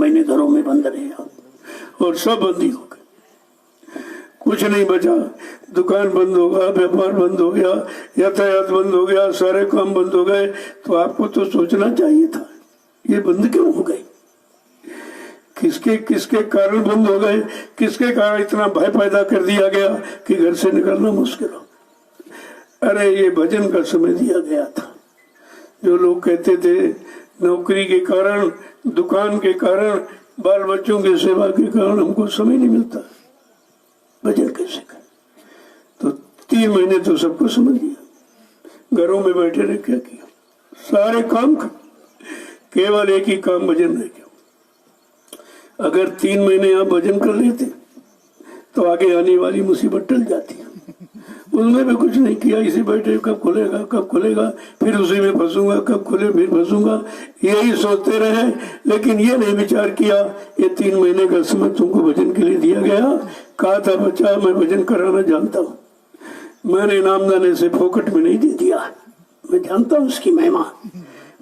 महीने घरों में बंद रहे आप और सब बंदी हो गए, कुछ नहीं बचा। दुकान बंद हो गया, व्यापार बंद हो गया, यातायात बंद हो गया, सारे काम बंद हो गए। तो आपको तो सोचना चाहिए था ये बंद क्यों हो गए, किसके किसके कारण बंद हो गए, किसके कारण इतना भय पैदा कर दिया गया कि घर से निकलना मुश्किल हो। अरे ये भजन का समय दिया गया था। जो लोग कहते थे नौकरी के कारण, दुकान के कारण, बाल बच्चों की सेवा के कारण हमको समय नहीं मिलता, भजन कैसे कर। तो 3 महीने तो सबको समझ लिया, घरों में बैठे रहे क्या किया, सारे काम कर, केवल एक ही काम भजन रह गया। अगर 3 महीने आप भजन कर लेते तो आगे आने वाली मुसीबत टल जाती। उसने भी कुछ नहीं किया, इसे बैठे कब खुलेगा कब खुलेगा, फिर उसी में फंसूंगा, कब खुले फिर फंसूंगा, यही सोचते रहे। लेकिन ये नहीं विचार किया ये 3 महीने का समय तुमको भजन के लिए दिया गया। कहा था बच्चा मैं भजन कराना जानता हूँ, मैंने नामदाने से फोकट में नहीं दे दिया, मैं जानता हूँ उसकी महिमा,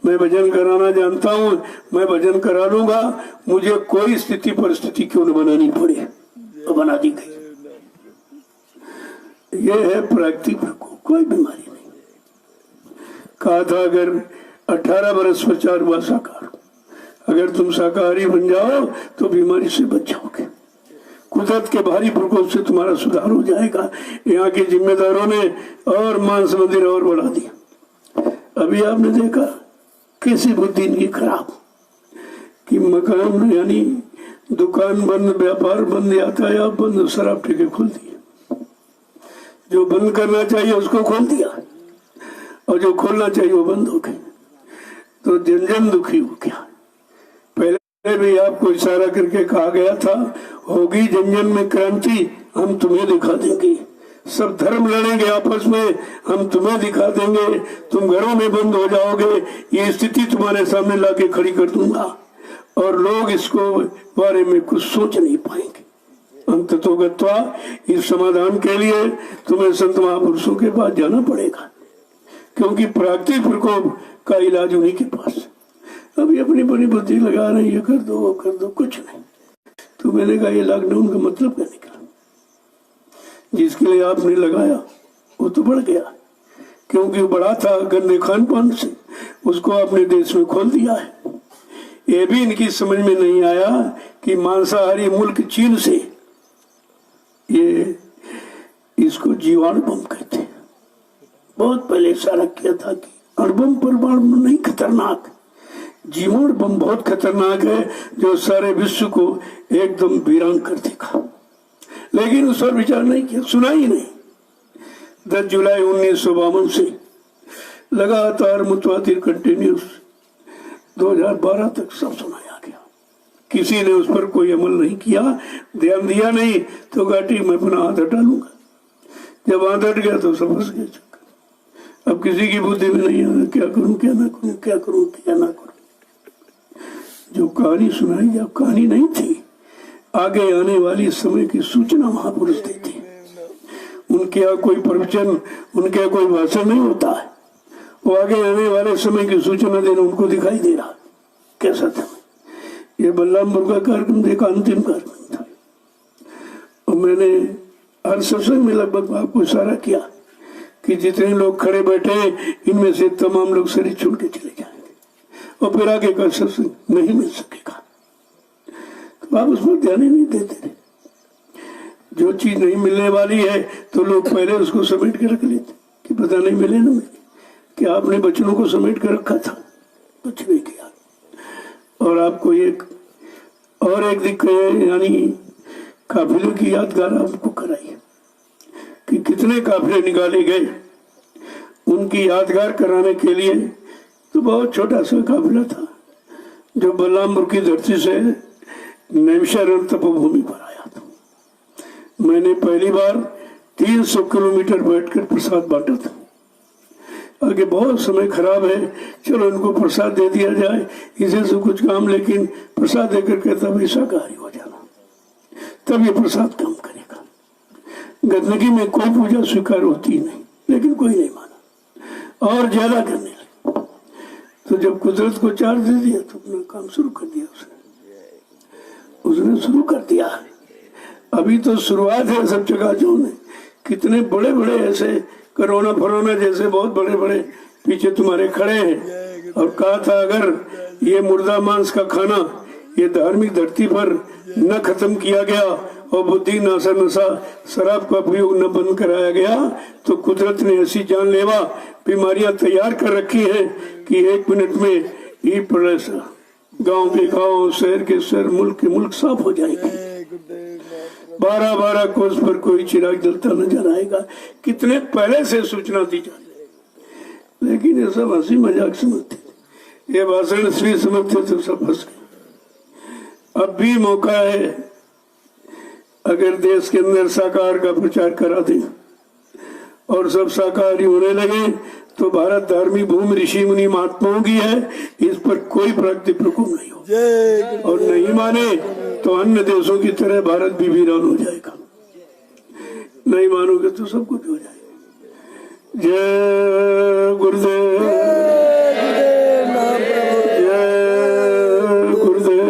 मैं भजन कराना जानता हूँ, मैं भजन करा लूंगा, मुझे कोई स्थिति परिस्थिति क्यों न बनानी पड़े, तो बना दी गई। ये है प्राकृतिक प्रकोप, कोई बीमारी नहीं। कहा था अगर 18 वर्ष प्रचार हुआ शाकाहार, अगर तुम शाकाहारी बन जाओ तो बीमारी से बच जाओगे, कुदरत के भारी प्रकोप से तुम्हारा सुधार हो जाएगा। यहाँ के जिम्मेदारों ने और मांस मंदिर और बढ़ा दिया। अभी आपने देखा कैसी बुद्धि इनकी खराब कि मकान यानी दुकान बंद, व्यापार बंद, यातायात बंद, शराब ठेके खोल दिए। जो बंद करना चाहिए उसको खोल दिया और जो खोलना चाहिए वो बंद हो गए। तो जन जन दुखी हो गया। पहले भी आपको इशारा करके कहा गया था होगी जन जन में क्रांति, हम तुम्हें दिखा देंगे, सब धर्म लड़ेंगे आपस में, हम तुम्हें दिखा देंगे, तुम घरों में बंद हो जाओगे, ये स्थिति तुम्हारे सामने लाके खड़ी कर दूंगा और लोग इसको बारे में कुछ सोच नहीं पाएंगे। अंततोगत्वा इस समाधान के लिए तुम्हें संत महापुरुषों के पास जाना पड़ेगा, क्योंकि प्राकृतिक प्रकोप का इलाज उन्हीं के पास। अभी अपनी बड़ी बुद्धि लगा रहे ये कर दो वो कर दो, कुछ नहीं। तो मैंने कहा ये लॉकडाउन का मतलब क्या निकला, जिसके लिए आपने लगाया वो तो बढ़ गया, क्योंकि वो बढ़ा था गंदे खान पान से, उसको आपने देश में खोल दिया है। ये भी इनकी समझ में नहीं आया कि मांसाहारी मुल्क चीन से ये इसको जीवाणु बम कहते हैं। बहुत पहले इशारा किया था कि अणुबम परमाणु नहीं खतरनाक, जीवाणु बम बहुत खतरनाक है जो सारे विश्व को एकदम वीरान कर देगा। लेकिन उस पर विचार नहीं किया, सुना ही नहीं। 10 जुलाई 1952 से लगातार मुतवातिर कंटिन्यूस 2012 तक सब सुनाया गया, किसी ने उस पर कोई अमल नहीं किया, ध्यान दिया नहीं। तो घाटी में अपना हाथ हटा लूंगा, जब हाथ हट गया तो सब फंस गए। अब किसी की बुद्धि में नहीं आना क्या करूं क्या ना करूं, क्या करूं क्या ना करूं। जो कहानी सुनाई जब कहानी नहीं थी, आगे आने वाली समय की सूचना महापुरुष देते। उनके यहाँ कोई प्रवचन, उनके यहाँ कोई भाषण नहीं होता है, वो आगे आने वाले समय की सूचना देना उनको दिखाई दे रहा कैसा था। ये बलरामपुर का कार्यक्रम देखा, अंतिम कार्यक्रम था, और मैंने हर सत्संग में लगभग आपको इशारा किया कि जितने लोग खड़े बैठे इनमें से तमाम लोग शरीर छोड़ के चले जाएंगे और फिर आगे का सत्संग नहीं मिल सकेगा। तो आप उस पर ध्यान ही नहीं देते थे। जो चीज नहीं मिलने वाली है तो लोग पहले उसको समेट के रख लेते कि पता नहीं मिले ना मिले। क्या आपने बच्चों को समेट कर रखा था? कुछ नहीं किया। और आपको एक दिक्कत है, यानी काफिले की यादगार आपको कराई कि कितने काफिले निकाले गए, उनकी यादगार कराने के लिए। तो बहुत छोटा सा काफिला था जो बलरामपुर की धरती से नैमिषारण्य तपोभूमि पर आया था। मैंने पहली बार 300 किलोमीटर बैठकर प्रसाद बांटा था। आगे बहुत समय खराब है, चलो इनको प्रसाद दे दिया जाए, इसे से कुछ काम, लेकिन प्रसाद देकर कहता भाई शाकाहारी हो जाना, तब ये प्रसाद काम करेगा। गंदगी में कोई पूजा स्वीकार होती नहीं, लेकिन कोई नहीं माना और ज्यादा करने लगे। तो जब कुदरत को चार्ज दे दिया तो अपना काम शुरू कर दिया उसने। उसने शुरू कर दिया। अभी तो शुरुआत है सब चकाचौंध में। कितने बड़े बड़े ऐसे कोरोना फरोना जैसे बहुत बड़े बड़े पीछे तुम्हारे खड़े हैं। और कहा था अगर ये मुर्दा मांस का खाना ये धार्मिक धरती पर न खत्म किया गया और बुद्धि नासा नशा शराब का उपयोग न बंद कराया गया तो कुदरत ने ऐसी जानलेवा बीमारियां तैयार कर रखी है कि 1 मिनट में ही पड़े गांव के गांव, शहर के शहर, मुल्क के मुल्क साफ हो जाएगी। 12-12 कोस पर कोई चिराग जलता नजर आएगा। कितने पहले से सूचना दी जाती, लेकिन ये सब हंसी मजाक समझते, ये भाषण श्री समझते तो सब फंस गए। अब भी मौका है, अगर देश के अंदर साकार का प्रचार करा दे और सब साकारी होने लगे तो भारत धार्मिक भूमि ऋषि मुनि महात्माओं की है, इस पर कोई प्राकृतिक प्रकोप नहीं हो। और नहीं माने तो अन्य देशों की तरह भारत भी वीरान हो जाएगा। नहीं मानोगे तो सब कुछ हो जाएगा। जय गुरुदेव, जय गुरुदेव,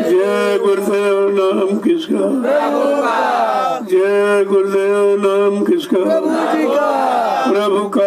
जय गुरुदेव। नाम किसका? जय गुरुदेव। नाम किसका? प्रभु का।